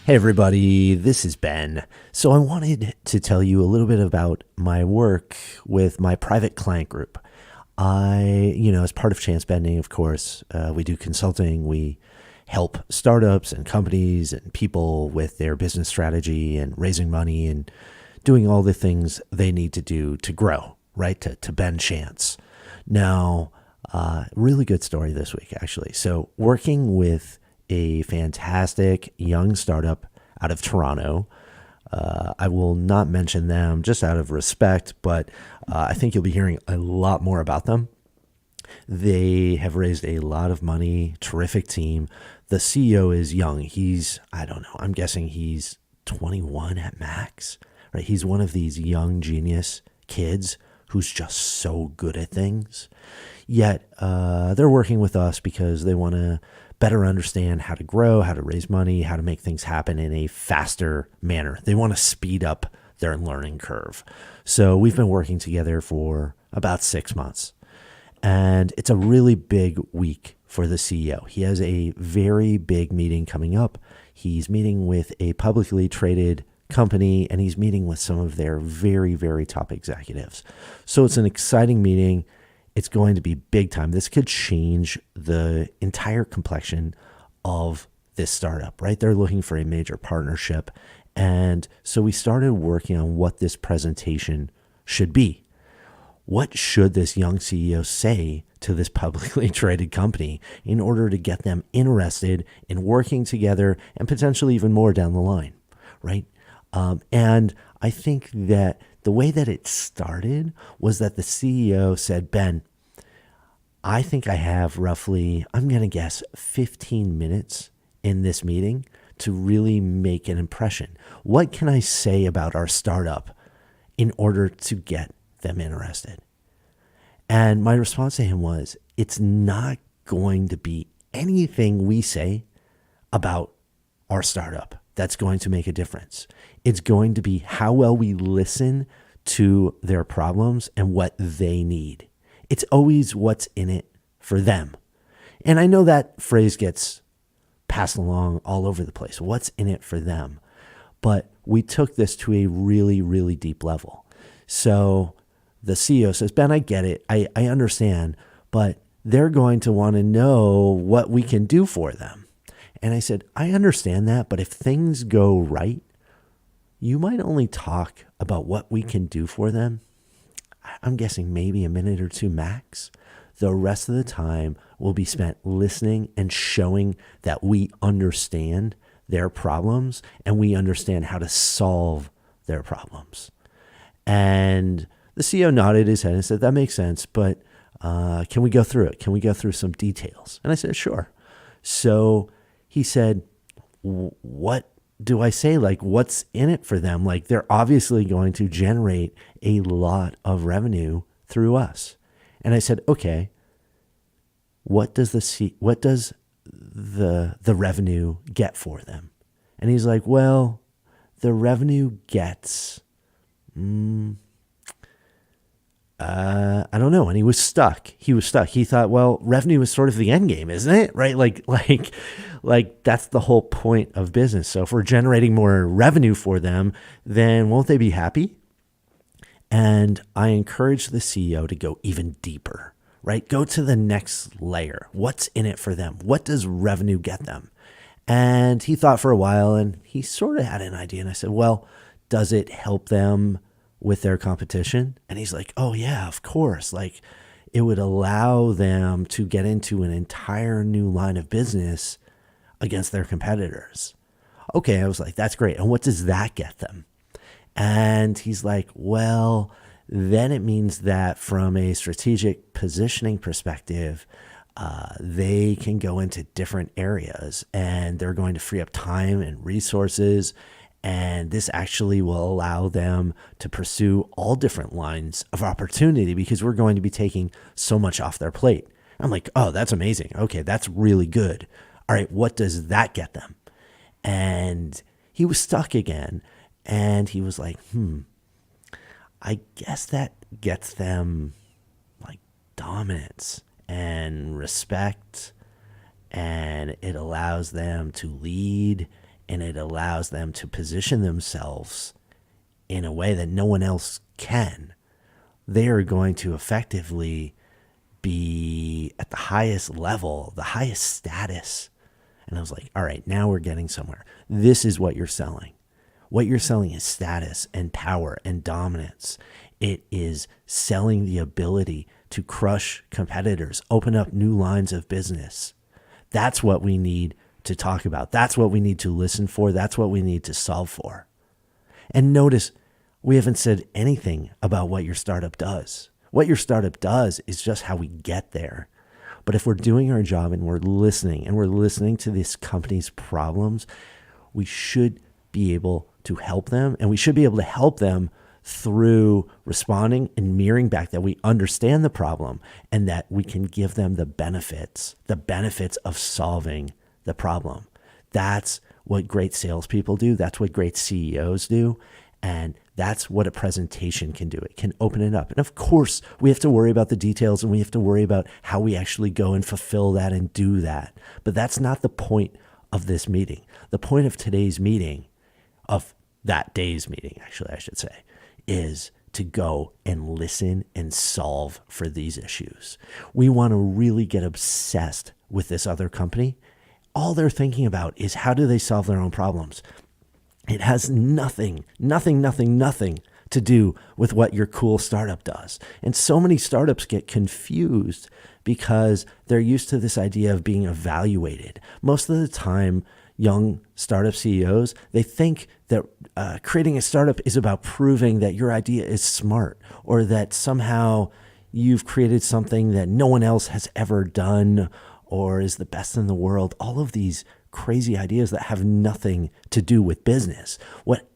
Hey everybody, this is Ben. So I wanted to tell you a little bit about my work with my private client group. As part of Chance Bending, of course, we do consulting. We help startups and companies and people with their business strategy and raising money and doing all the things they need to do to grow, right? To bend chance. Now, really good story this week, actually. So working with a fantastic young startup out of Toronto. I will not mention them just out of respect, but I think you'll be hearing a lot more about them. They have raised a lot of money, terrific team. The CEO is young. I don't know, I'm guessing he's 21 at max, right? He's one of these young genius kids who's just so good at things. Yet they're working with us because they want to better understand how to grow, how to raise money, how to make things happen in a faster manner. They want to speed up their learning curve. So we've been working together for about 6 months. And it's a really big week for the CEO. He has a very big meeting coming up. He's meeting with a publicly traded company and he's meeting with some of their very, very top executives. So it's an exciting meeting. It's going to be big time. This could change the entire complexion of this startup, right? They're looking for a major partnership. And so we started working on what this presentation should be. What should this young CEO say to this publicly traded company in order to get them interested in working together and potentially even more down the line, right? And I think that the way that it started was that the CEO said, Ben, I think I have roughly, I'm going to guess 15 minutes in this meeting to really make an impression. What can I say about our startup in order to get them interested? And my response to him was, it's not going to be anything we say about our startup that's going to make a difference. It's going to be how well we listen to their problems and what they need. It's always what's in it for them. And I know that phrase gets passed along all over the place. What's in it for them? But we took this to a really, really deep level. So the CEO says, Ben, I get it. I understand, but they're going to want to know what we can do for them. And I said, I understand that, but if things go right, you might only talk about what we can do for them. I'm guessing maybe a minute or two max. The rest of the time will be spent listening and showing that we understand their problems and we understand how to solve their problems. And the CEO nodded his head and said, that makes sense, but can we go through it? Can we go through some details? And I said, sure. So he said, what do I say? Like, what's in it for them? Like, they're obviously going to generate a lot of revenue through us. And I said, okay, what does the revenue get for them? And he's like, well, the revenue gets, I don't know. And he was stuck. He thought, well, revenue is sort of the end game, isn't it? Right? Like that's the whole point of business. So if we're generating more revenue for them, then won't they be happy? And I encourage the CEO to go even deeper, right? Go to the next layer. What's in it for them? What does revenue get them? And he thought for a while and he sort of had an idea. And I said, well, does it help them with their competition? And he's like, oh yeah, of course. Like it would allow them to get into an entire new line of business against their competitors. Okay, I was like, that's great. And what does that get them? And he's like, well, then it means that from a strategic positioning perspective, they can go into different areas and they're going to free up time and resources. And this actually will allow them to pursue all different lines of opportunity because we're going to be taking so much off their plate. I'm like, oh, that's amazing. Okay, that's really good. All right, what does that get them? And he was stuck again. And he was like, I guess that gets them like dominance and respect, and it allows them to lead and it allows them to position themselves in a way that no one else can. They are going to effectively be at the highest level, the highest status. And I was like, all right, now we're getting somewhere. This is what you're selling. What you're selling is status and power and dominance. It is selling the ability to crush competitors, open up new lines of business. That's what we need to talk about. That's what we need to listen for. That's what we need to solve for. And notice, we haven't said anything about what your startup does. What your startup does is just how we get there. But if we're doing our job and we're listening to this company's problems, we should be able to help them, and we should be able to help them through responding and mirroring back that we understand the problem and that we can give them the benefits of solving the problem. That's what great salespeople do. That's what great CEOs do. And that's what a presentation can do. It can open it up. And of course, we have to worry about the details and we have to worry about how we actually go and fulfill that and do that. But that's not the point of this meeting. The point of today's meeting, of that day's meeting, actually, I should say, is to go and listen and solve for these issues. We want to really get obsessed with this other company. All they're thinking about is how do they solve their own problems. It has nothing to do with what your cool startup does. And so many startups get confused because they're used to this idea of being evaluated. Most of the time, young startup CEOs, they think that creating a startup is about proving that your idea is smart or that somehow you've created something that no one else has ever done or is the best in the world. All of these crazy ideas that have nothing to do with business. What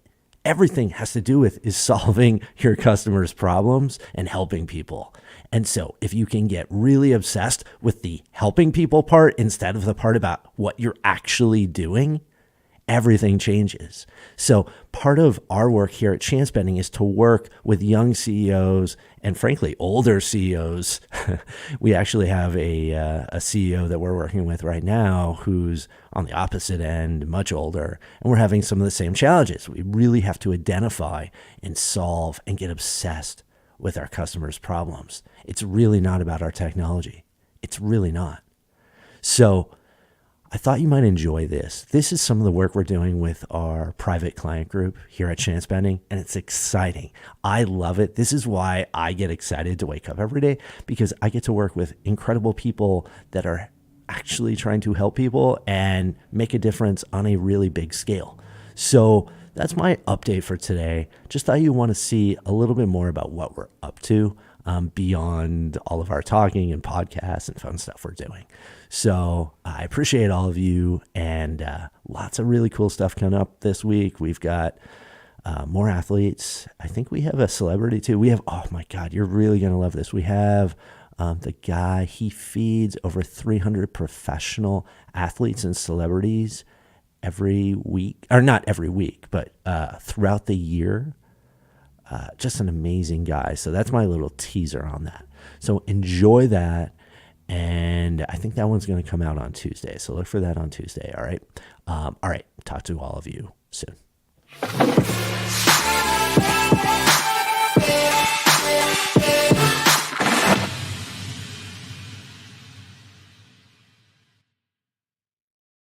everything has to do with is solving your customers' problems and helping people. And so if you can get really obsessed with the helping people part instead of the part about what you're actually doing, everything changes. So part of our work here at ChanceBending is to work with young CEOs and frankly, older CEOs. We actually have a CEO that we're working with right now who's on the opposite end, much older, and we're having some of the same challenges. We really have to identify and solve and get obsessed with our customers' problems. It's really not about our technology. It's really not. So I thought you might enjoy this. This is some of the work we're doing with our private client group here at ChanceBending, and it's exciting. I love it. This is why I get excited to wake up every day, because I get to work with incredible people that are actually trying to help people and make a difference on a really big scale. So that's my update for today. Just thought you want to see a little bit more about what we're up to beyond all of our talking and podcasts and fun stuff we're doing. So I appreciate all of you, and lots of really cool stuff coming up this week. We've got more athletes. I think we have a celebrity too. We have, oh my God, you're really going to love this. We have the guy, he feeds over 300 professional athletes and celebrities every week, or not every week, but throughout the year. Just an amazing guy. So that's my little teaser on that. So enjoy that. And I think that one's going to come out on Tuesday. So look for that on Tuesday. All right. All right. Talk to all of you soon.